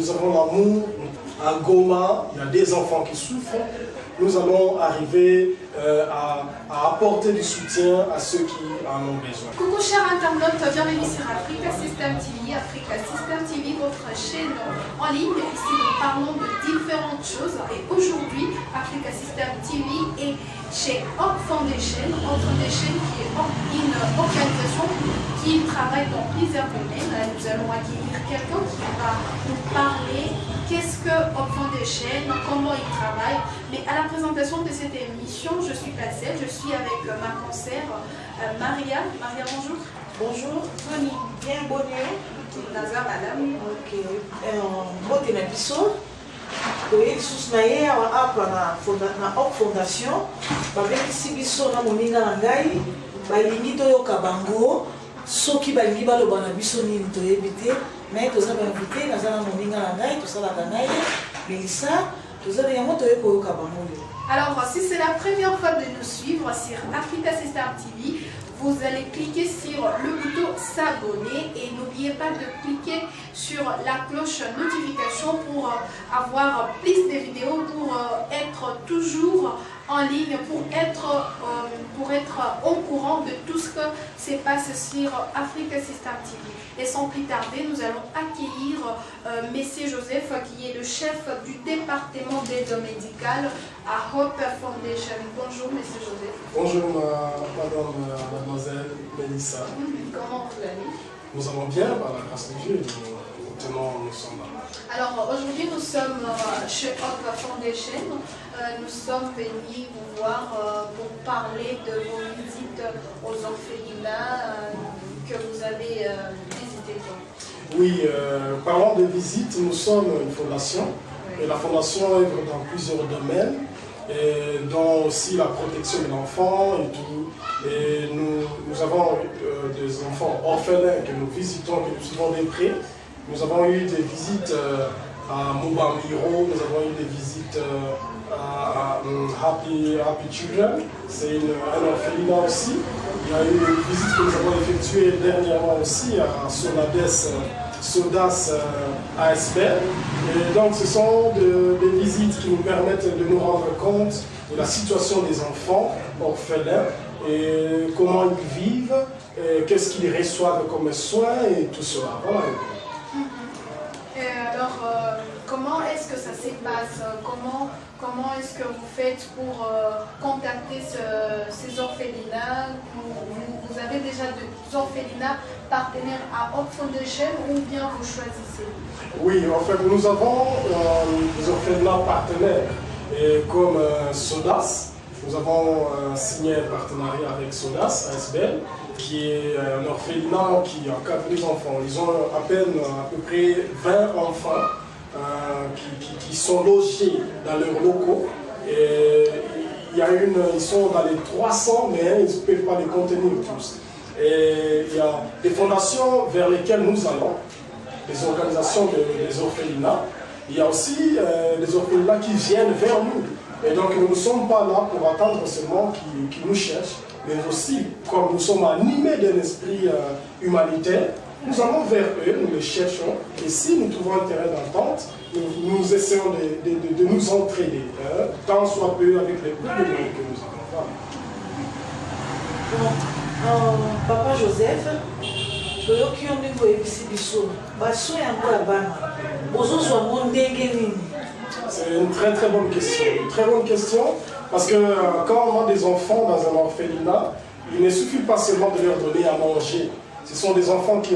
nous avons l'amour. À Goma, il y a des enfants qui souffrent. Nous allons arriver à apporter du soutien à ceux qui en ont besoin. Coucou chers internautes, bienvenue sur Africa System TV. Africa System TV, votre chaîne en ligne. Ici, nous parlons de différentes choses. Et aujourd'hui, Africa System TV est chez Hope Foundation. Hope Foundation qui est une organisation qui travaille dans plusieurs domaines. Nous allons accueillir quelqu'un qui va nous parler qu'est-ce que Hope Foundation, comment il travaille. Mais à la présentation de cette émission, je suis pas seule, je suis avec ma conseillère Maria. Maria, bonjour. Bonjour. Bonnie. Bien, bonne Nazar, madame. Ok. Mbote na biso. Koye lisusu na ye apa na Hope Fondation. Babekisi biso na moninga na ngai. Balingi toyoka bango. Soki balingi baloba na biso nini toyebi te. Mais toza bainvité naza na moninga na ngai tosalaka na ye. Melissa, toza yango toye koyoka bango. Alors, si c'est la première fois de nous suivre sur Africa System TV, vous allez cliquer sur le bouton s'abonner et n'oubliez pas de cliquer sur la cloche notification pour avoir plus de vidéos, pour être toujours en ligne, pour être au courant de tout ce que se passe sur Africa System TV. Et sans plus tarder, nous allons accueillir Monsieur Joseph, qui est le chef du département d'aide médicale à Hope Foundation. Bonjour Monsieur Joseph. Bonjour mademoiselle Melissa. Comment vous allez? Nous allons bien par la grâce de Dieu. Nous sommes là. Alors aujourd'hui nous sommes chez Hope Foundation. Nous sommes venus vous voir pour parler de vos visites aux orphelinats que vous avez visité. Oui, parlant de visite, nous sommes une fondation. Et la fondation œuvre dans plusieurs domaines, et dont aussi la protection de l'enfant et tout. Et nous avons des enfants orphelins que nous visitons, que nous suivons de près. Nous avons eu des visites à Mubambiro, nous avons eu des visites à Happy Children, c'est un orphelinat aussi. Il y a eu une visite que nous avons effectuée dernièrement aussi à Sodas ASB. Et donc ce sont des visites qui nous permettent de nous rendre compte de la situation des enfants orphelins et comment ils vivent, qu'est-ce qu'ils reçoivent comme soins et tout cela. Voilà. Alors, comment est-ce que ça se passe? Comment est-ce que vous faites pour contacter ces orphelinats? Vous avez déjà des orphelinats partenaires à Hope Foundation ou bien vous choisissez? Oui, en fait, nous avons des orphelinats partenaires comme Sodas. Nous avons signé un partenariat avec Sodas ASBL, qui est un orphelinat qui encadre les enfants. Ils ont à peine à peu près 20 enfants qui sont logés dans leurs locaux. Et ils sont dans les 300, mais ils ne peuvent pas les contenir tous. Et il y a des fondations vers lesquelles nous allons, des organisations des orphelinats. Il y a aussi des orphelinats qui viennent vers nous. Et donc nous ne sommes pas là pour attendre seulement qu'ils nous cherchent, mais aussi, comme nous sommes animés d'un esprit humanitaire, nous allons vers eux, nous les cherchons, et si nous trouvons un terrain d'entente, nous essayons de nous entraider, tant soit peu avec les peu de moyens que nous avons. Papa Joseph, toyoki yo ndenge oyebisi biso baso yango ya bana bozozwa ngo ndenge nini? C'est une très très bonne question. Une très bonne question, parce que quand on a des enfants dans un orphelinat, il ne suffit pas seulement de leur donner à manger. Ce sont des enfants qui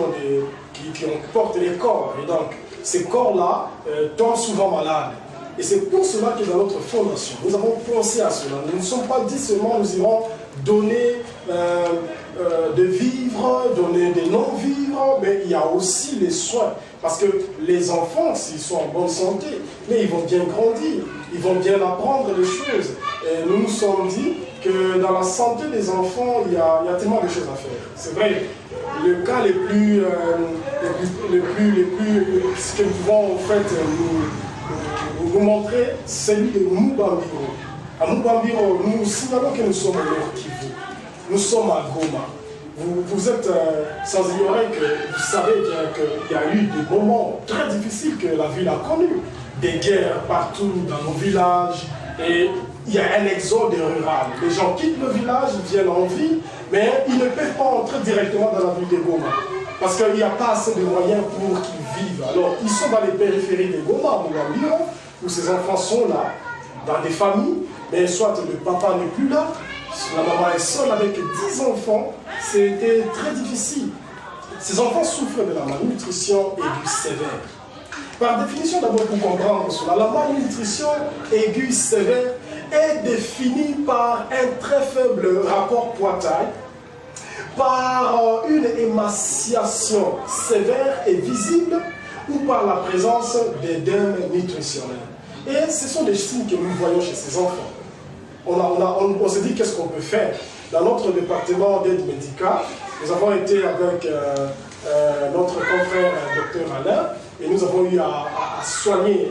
portent les corps, et donc ces corps-là tombent souvent malades. Et c'est pour cela que dans notre fondation, nous avons pensé à cela. Nous ne sommes pas dit seulement nous irons donner de vivres, donner des non-vivres, mais il y a aussi les soins. Parce que les enfants, s'ils sont en bonne santé, mais ils vont bien grandir, ils vont bien apprendre les choses. Et nous nous sommes dit que dans la santé des enfants, il y a tellement de choses à faire. C'est vrai, le cas ce que nous pouvons en fait nous montrer, c'est celui de Mubambiro. À Mubambiro, nous signalons que nous sommes au Nord Kivu. Nous sommes à Goma. vous êtes sans ignorer que vous savez bien qu'il y a eu des moments très difficiles que la ville a connus. Des guerres partout dans nos villages et il y a un exode rural. Les gens quittent le village, ils viennent en ville, mais ils ne peuvent pas entrer directement dans la ville de Goma. Parce qu'il n'y a pas assez de moyens pour qu'ils vivent. Alors, ils sont dans les périphéries de Goma, où ces enfants sont là, dans des familles, mais soit le papa n'est plus là, la maman est seule avec 10 enfants, c'était très difficile. Ces enfants souffrent de la malnutrition aiguë sévère. Par définition, d'abord pour comprendre cela, la malnutrition aiguë sévère est définie par un très faible rapport poids-taille, par une émaciation sévère et visible ou par la présence d'édème nutritionnel. Et ce sont des signes que nous voyons chez ces enfants. On s'est dit qu'est-ce qu'on peut faire. Dans notre département d'aide médicale, nous avons été avec notre confrère Dr Alain et nous avons eu à soigner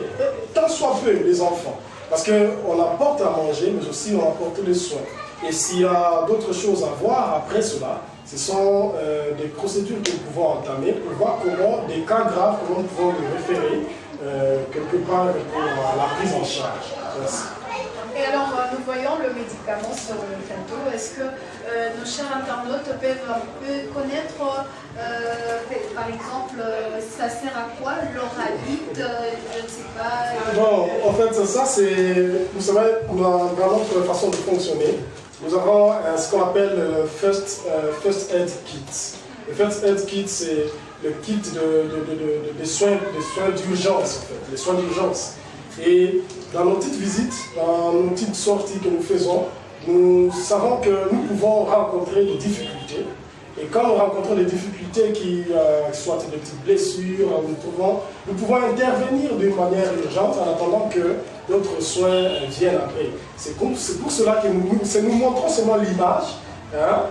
tant soit peu les enfants. Parce qu'on apporte à manger, mais aussi on apporte les soins. Et s'il y a d'autres choses à voir après cela, ce sont des procédures que nous pouvons entamer pour voir comment, des cas graves, comment nous pouvons les référer quelque part pour la prise en charge. Merci. Et alors, nous voyons le médicament sur le plateau. Est-ce que nos chers internautes peuvent un peu connaître, par exemple, ça sert à quoi l'oralite, je ne sais pas. Bon, en fait, ça c'est, vous savez, dans notre façon de fonctionner, nous avons ce qu'on appelle le First Aid Kit. Le First Aid Kit, c'est le kit des soins d'urgence, en fait, les soins d'urgence. Et dans nos petites visites, dans nos petites sorties que nous faisons, nous savons que nous pouvons rencontrer des difficultés. Et quand nous rencontrons des difficultés qui soient des petites blessures, nous pouvons intervenir d'une manière urgente en attendant que d'autres soins viennent après. C'est pour cela que nous montrons seulement l'image, hein,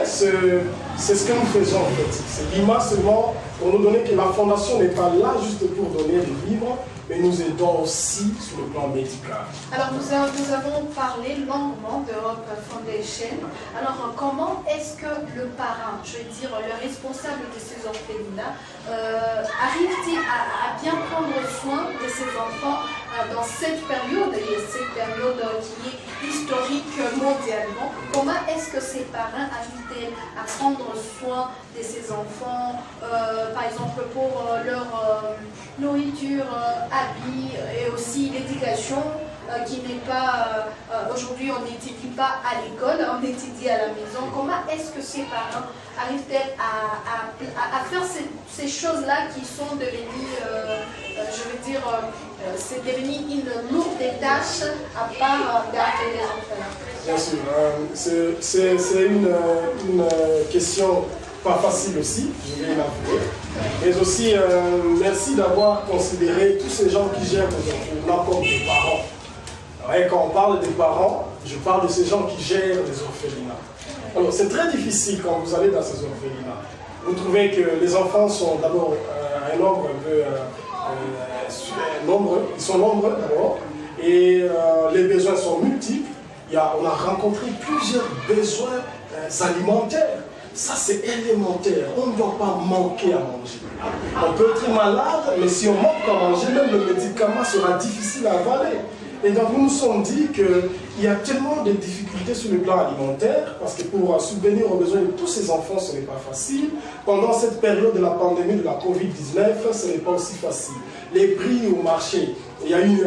c'est ce que nous faisons en fait. C'est l'image seulement pour nous donner que la fondation n'est pas là juste pour donner des livres, mais nous aidons aussi sur le plan médical. Alors nous avons parlé longuement d'Europe Foundation. Alors comment est-ce que le parrain, je veux dire le responsable de ces orphelinats, arrive-t-il à bien prendre soin de ces enfants dans cette période, et cette période qui est historique mondialement? Comment est-ce que ces parrains arrivent-ils à prendre soin de ces enfants, par exemple pour leur nourriture, habits et aussi l'éducation qui n'est pas, aujourd'hui on n'étudie pas à l'école, on étudie à la maison. Comment est-ce que ces parents arrivent-ils à faire ces choses-là qui sont devenues, je veux dire, c'est devenu une lourde tâche à part garder les enfants? Bien sûr, c'est une question pas facile aussi, je vais l'avouer. Mais aussi, merci d'avoir considéré tous ces gens qui gèrent les orphelinats comme des parents. Et quand on parle des parents, je parle de ces gens qui gèrent les orphelinats. Alors, c'est très difficile quand vous allez dans ces orphelinats. Vous trouvez que les enfants sont d'abord un nombre un peu nombreux, ils sont nombreux d'abord, et les besoins sont multiples. On a rencontré plusieurs besoins alimentaires. Ça, c'est élémentaire. On ne doit pas manquer à manger. On peut être malade, mais si on manque à manger, même le médicament sera difficile à avaler. Et donc, nous nous sommes dit qu'il y a tellement de difficultés sur le plan alimentaire, parce que pour subvenir aux besoins de tous ces enfants, ce n'est pas facile. Pendant cette période de la pandémie de la Covid-19, ce n'est pas aussi facile. Les prix au marché, il y a eu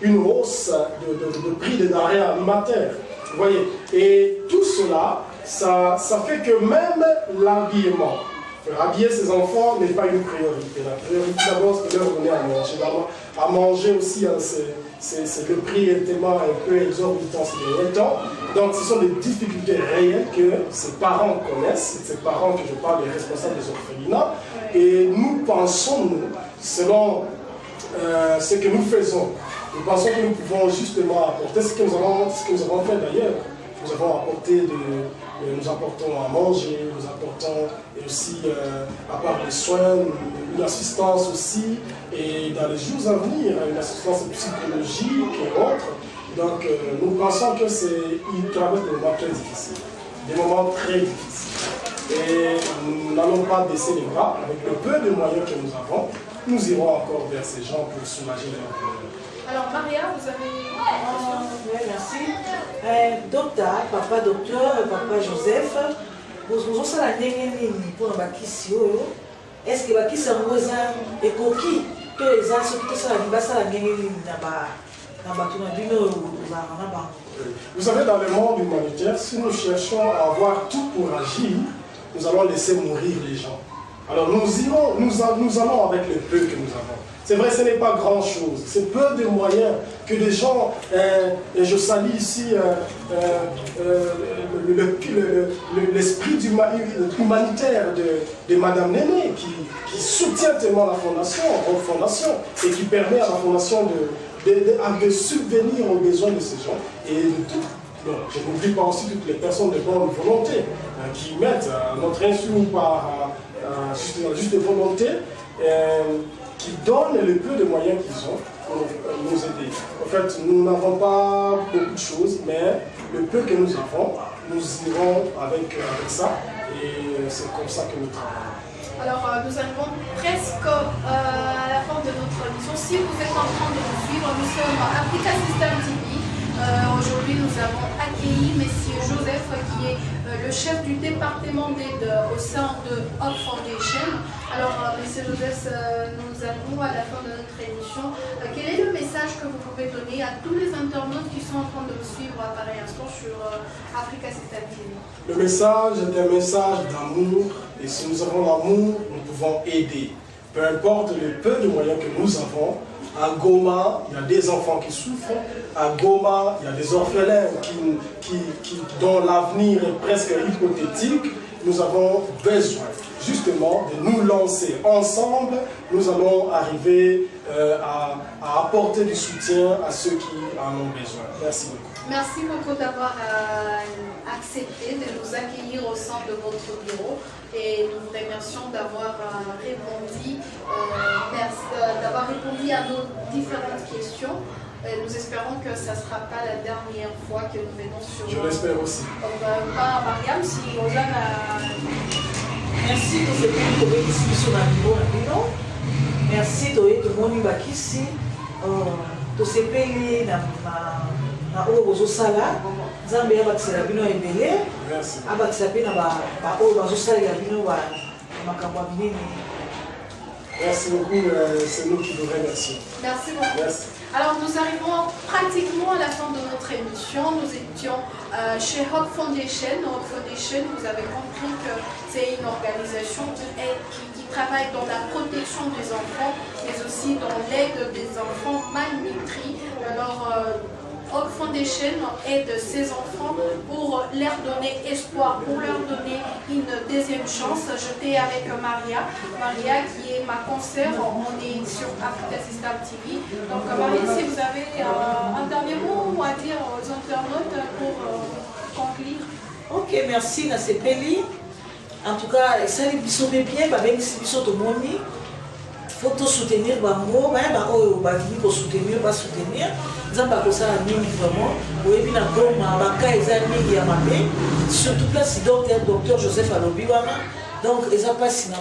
une hausse de prix des denrées alimentaires. Vous voyez, et tout cela, ça fait que même l'habillement, habiller ses enfants n'est pas une priorité. La priorité d'abord, c'est de leur donner à manger. À manger aussi, hein, le prix est tellement un peu exorbitant ces derniers temps. Donc ce sont des difficultés réelles que ces parents connaissent, ces parents que je parle, les responsables des orphelinats. Et nous pensons, nous, selon ce que nous faisons, nous pensons que nous pouvons justement apporter ce que nous avons fait d'ailleurs. Nous avons apporté nous apportons à manger, nous apportons aussi, à part les soins, une assistance aussi, et dans les jours à venir, une assistance psychologique et autres. Donc nous pensons que ils traversent des moments très difficiles. des moments très difficiles. Et nous n'allons pas baisser les bras. Avec le peu de moyens que nous avons, nous irons encore vers ces gens pour soulager leur douleur. Alors Maria, vous avez une question? Oui, merci. Docteur, papa Joseph, vous avez la nini pour la bakisi. Est-ce que bakisi en voisin et coquille que les gens sont tous à la base à la nini là-bas? Vous savez, dans le monde humanitaire, si nous cherchons à avoir tout pour agir, nous allons laisser mourir les gens. Alors nous allons avec le peu que nous avons. C'est vrai, ce n'est pas grand-chose. C'est peu de moyens que des gens, et je salue ici l'esprit humanitaire de Madame Néné, qui soutient tellement la fondation, et qui permet à la fondation de subvenir aux besoins de ces gens. Et je n'oublie pas aussi toutes les personnes de bonne volonté qui mettent notre insu par juste volonté, qui donnent le peu de moyens qu'ils ont pour nous aider. En fait, nous n'avons pas beaucoup de choses, mais le peu que nous avons, nous irons avec ça, et c'est comme ça que nous travaillons. Alors, nous arrivons presque à la fin de notre émission. Si vous êtes en train de nous suivre, nous sommes à Africa System TV. Aujourd'hui, nous avons accueilli M. Joseph, qui est le chef du département d'aide au sein de Hope Foundation. Alors, M. Joseph, nous arrivons à la fin de notre émission. Quel est le message que vous pouvez donner à tous les internautes qui sont en train de vous suivre à pareil instant sur Africa System TV? Le message est un message d'amour, et si nous avons l'amour, nous pouvons aider. Peu importe le peu de moyens que nous avons. À Goma, il y a des enfants qui souffrent. À Goma, il y a des orphelins dont l'avenir est presque hypothétique. Nous avons besoin justement de nous lancer ensemble. Nous allons arriver à apporter du soutien à ceux qui en ont besoin. Merci beaucoup. Merci beaucoup d'avoir accepté de nous accueillir au sein de votre bureau, et nous vous remercions d'avoir répondu à nos différentes questions. Nous espérons que ça ne sera pas la dernière fois que nous venons sur... Je l'espère aussi. Pas Mariam, si Rosanne a... Merci de cette vidéo sur la vidéo. Merci de mon ici. De ces pays na oyo bozosala Nzambe abatisela bino ebele abatisela pe na ba oyo bazosalela bino makambo minene. Merci beaucoup, c'est nous qui vous remercions. Merci beaucoup. Merci. Alors nous arrivons pratiquement à la fin de notre émission. Nous étions chez Hope Foundation. Hope Foundation, vous avez compris que c'est une organisation qui travaille dans la protection des enfants, mais aussi dans l'aide des enfants malnutris. Alors Hope Foundation aide ces enfants pour leur donner espoir, pour leur donner une deuxième chance. J'étais avec Maria qui est ma consoeur. On est sur Africa System TV. Donc Maria, si vous avez un dernier mot à dire aux internautes pour conclure. Ok, merci Nasepeli. En tout cas, ça les bisous bien, même si bisous tout le monde. Faut tout soutenir, pour soutenir, pas soutenir. Nous avons ça vraiment. Surtout là, c'est docteur Joseph Alobiwana. Donc, ils n'ont pas cinéma.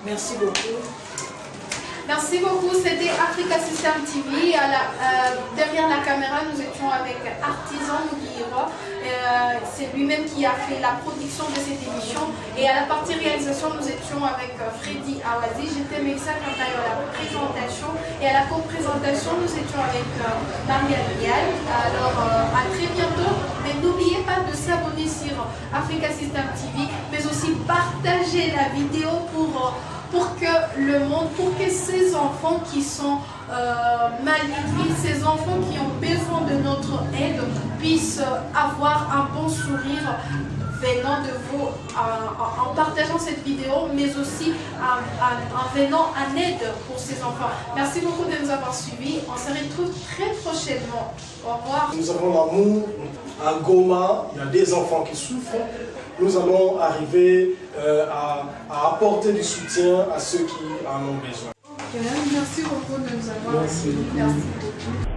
Merci beaucoup. Merci beaucoup, c'était Africa System TV. Derrière la caméra, nous étions avec Artisan Mugira. C'est lui-même qui a fait la production de cette émission. Et à la partie réalisation, nous étions avec Freddy Awazi. J'étais Mexa quant à la présentation. Et à la co-présentation, nous étions avec Maria Lial. Alors, à très bientôt. Mais n'oubliez pas de s'abonner sur Africa System TV, mais aussi partager la vidéo pour que le monde, pour que ces enfants qui sont malnutris, ces enfants qui ont besoin de notre aide puissent avoir un bon sourire venant de vous, en partageant cette vidéo, mais aussi en venant en aide pour ces enfants. Merci beaucoup de nous avoir suivis. On se retrouve très prochainement. Au revoir. Nous avons l'amour. À Goma, il y a des enfants qui souffrent. Nous allons arriver à apporter du soutien à ceux qui en ont besoin. Merci beaucoup de nous avoir suivis. Merci beaucoup.